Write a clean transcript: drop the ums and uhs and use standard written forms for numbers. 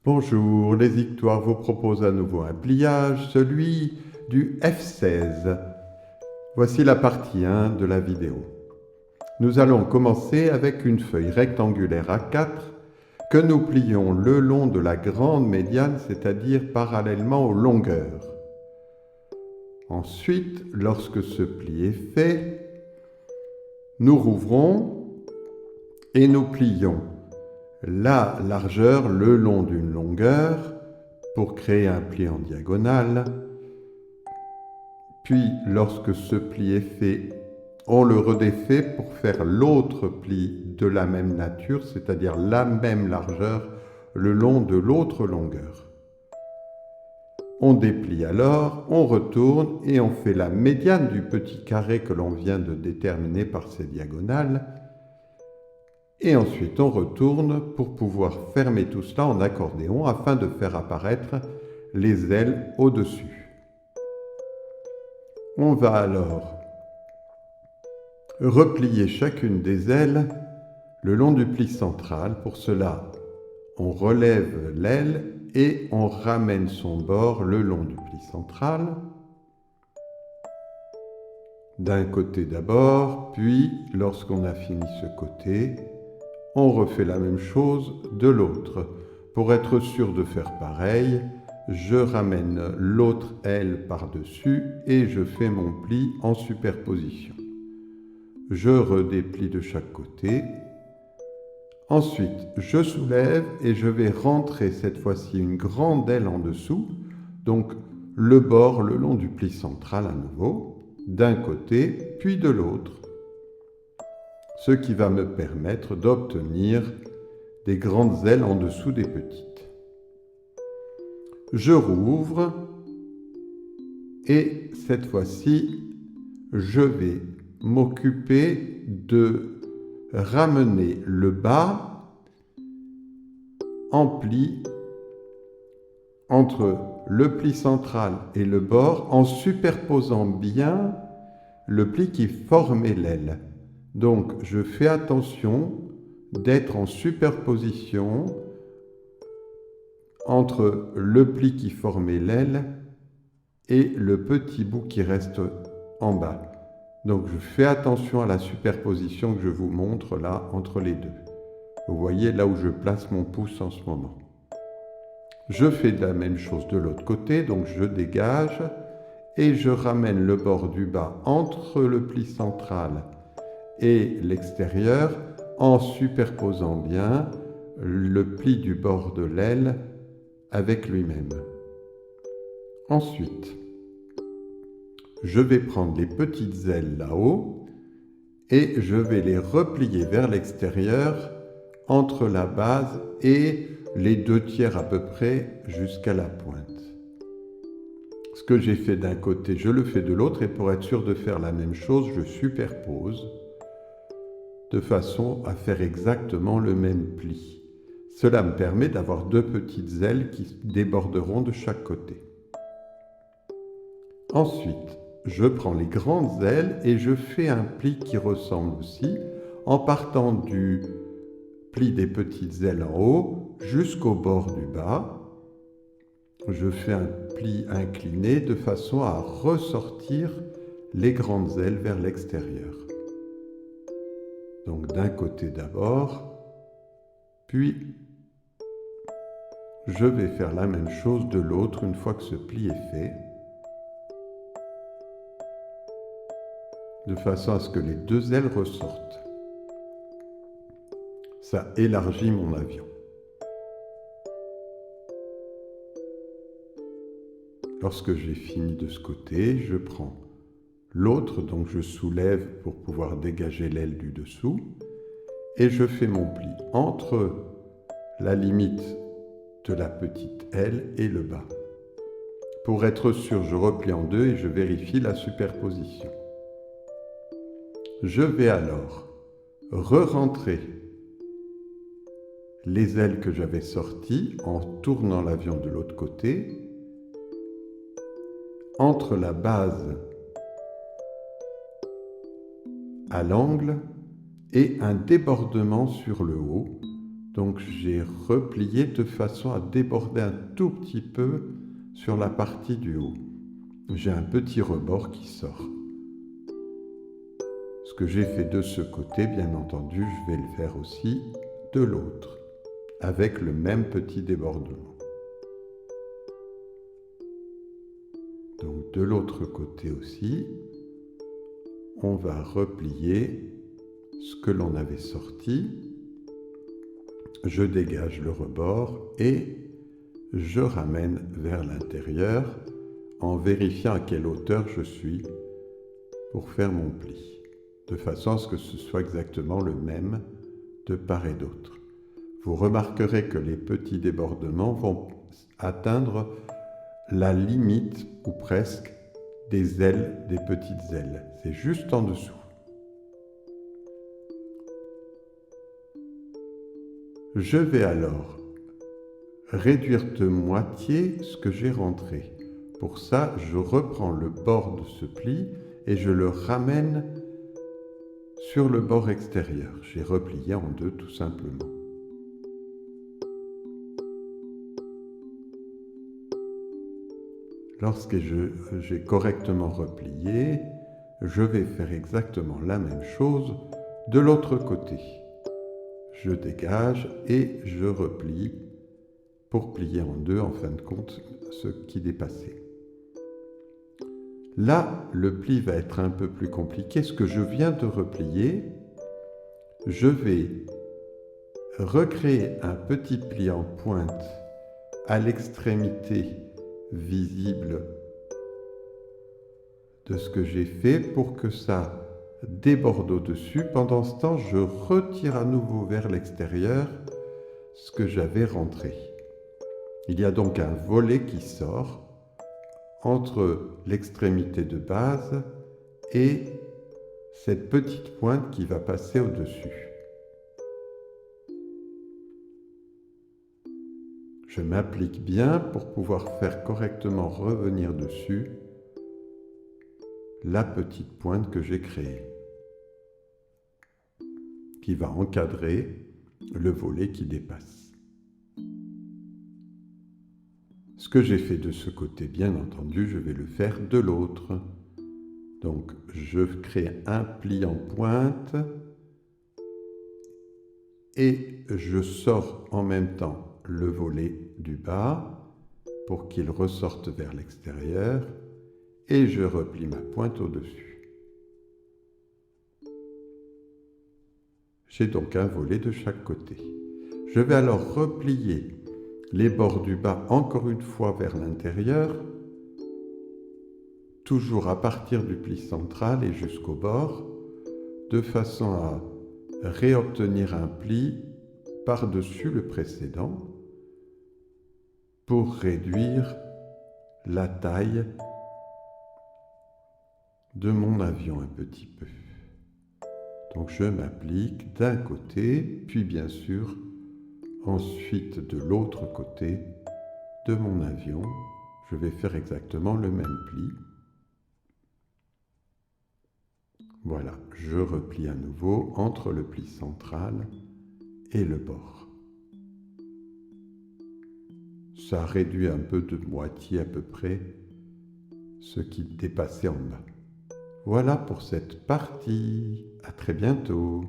Bonjour, les Victoires vous proposent à nouveau un pliage, celui du F16. Voici la partie 1 de la vidéo. Nous allons commencer avec une feuille rectangulaire A4 que nous plions le long de la grande médiane, c'est-à-dire parallèlement aux longueurs. Ensuite, lorsque ce pli est fait, nous rouvrons et nous plions la largeur le long d'une longueur pour créer un pli en diagonale. Puis, lorsque ce pli est fait, on le redéfait pour faire l'autre pli de la même nature, c'est-à-dire la même largeur le long de l'autre longueur. On déplie alors, on retourne et on fait la médiane du petit carré que l'on vient de déterminer par ces diagonales. Et ensuite, on retourne pour pouvoir fermer tout cela en accordéon afin de faire apparaître les ailes au-dessus. On va alors replier chacune des ailes le long du pli central. Pour cela, on relève l'aile et on ramène son bord le long du pli central. D'un côté d'abord, puis lorsqu'on a fini ce côté, on refait la même chose de l'autre. Pour être sûr de faire pareil, je ramène l'autre aile par-dessus et je fais mon pli en superposition. Je redéplie de chaque côté. Ensuite, je soulève et je vais rentrer cette fois-ci une grande aile en dessous, donc le bord le long du pli central à nouveau, d'un côté puis de l'autre. Ce qui va me permettre d'obtenir des grandes ailes en dessous des petites. Je rouvre et cette fois-ci, je vais m'occuper de ramener le bas en pli entre le pli central et le bord en superposant bien le pli qui formait l'aile. Donc, je fais attention d'être en superposition entre le pli qui formait l'aile et le petit bout qui reste en bas. Donc, je fais attention à la superposition que je vous montre là entre les deux. Vous voyez là où je place mon pouce en ce moment. Je fais la même chose de l'autre côté, donc je dégage et je ramène le bord du bas entre le pli central et l'extérieur en superposant bien le pli du bord de l'aile avec lui-même. Ensuite, je vais prendre les petites ailes là-haut et je vais les replier vers l'extérieur entre la base et les 2/3 à peu près jusqu'à la pointe. Ce que j'ai fait d'un côté, je le fais de l'autre et pour être sûr de faire la même chose, je superpose de façon à faire exactement le même pli. Cela me permet d'avoir 2 petites ailes qui déborderont de chaque côté. Ensuite, je prends les grandes ailes et je fais un pli qui ressemble aussi en partant du pli des petites ailes en haut jusqu'au bord du bas. Je fais un pli incliné de façon à ressortir les grandes ailes vers l'extérieur. Donc d'un côté d'abord, puis je vais faire la même chose de l'autre une fois que ce pli est fait, de façon à ce que les 2 ailes ressortent. Ça élargit mon avion. Lorsque j'ai fini de ce côté, je prends l'autre, donc je soulève pour pouvoir dégager l'aile du dessous, et je fais mon pli entre la limite de la petite aile et le bas. Pour être sûr, je replie en 2 et je vérifie la superposition. Je vais alors re-rentrer les ailes que j'avais sorties en tournant l'avion de l'autre côté entre la base à l'angle et un débordement sur le haut Donc j'ai replié de façon à déborder un tout petit peu sur la partie du haut. J'ai un petit rebord qui sort. Ce que j'ai fait de ce côté, bien entendu, je vais le faire aussi de l'autre, avec le même petit débordement. Donc de l'autre côté aussi, on va replier ce que l'on avait sorti. Je dégage le rebord et je ramène vers l'intérieur en vérifiant à quelle hauteur je suis pour faire mon pli, de façon à ce que ce soit exactement le même de part et d'autre. Vous remarquerez que les petits débordements vont atteindre la limite, ou presque, des ailes, des petites ailes. C'est juste en dessous. Je vais alors réduire de moitié ce que j'ai rentré. Pour ça, je reprends le bord de ce pli et je le ramène sur le bord extérieur. J'ai replié en deux tout simplement. Lorsque j'ai correctement replié, je vais faire exactement la même chose de l'autre côté. Je dégage et je replie pour plier en deux, en fin de compte, ce qui dépassait. Là, le pli va être un peu plus compliqué. Ce que je viens de replier, je vais recréer un petit pli en pointe à l'extrémité visible de ce que j'ai fait pour que ça déborde au-dessus. Pendant ce temps, je retire à nouveau vers l'extérieur ce que j'avais rentré. Il y a donc un volet qui sort entre l'extrémité de base et cette petite pointe qui va passer au-dessus. Je m'applique bien pour pouvoir faire correctement revenir dessus la petite pointe que j'ai créée, qui va encadrer le volet qui dépasse. Ce que j'ai fait de ce côté, bien entendu, je vais le faire de l'autre. Donc, je crée un pli en pointe et je sors en même temps le volet du bas pour qu'il ressorte vers l'extérieur et je replie ma pointe au-dessus. J'ai donc un volet de chaque côté. Je vais alors replier les bords du bas encore une fois vers l'intérieur, toujours à partir du pli central et jusqu'au bord, de façon à réobtenir un pli par-dessus le précédent pour réduire la taille de mon avion un petit peu. Donc je m'applique d'un côté, puis bien sûr ensuite de l'autre côté de mon avion. Je vais faire exactement le même pli. Voilà, je replie à nouveau entre le pli central et le bord. Ça réduit un peu de moitié à peu près ce qui dépassait en bas. Voilà pour cette partie. À très bientôt.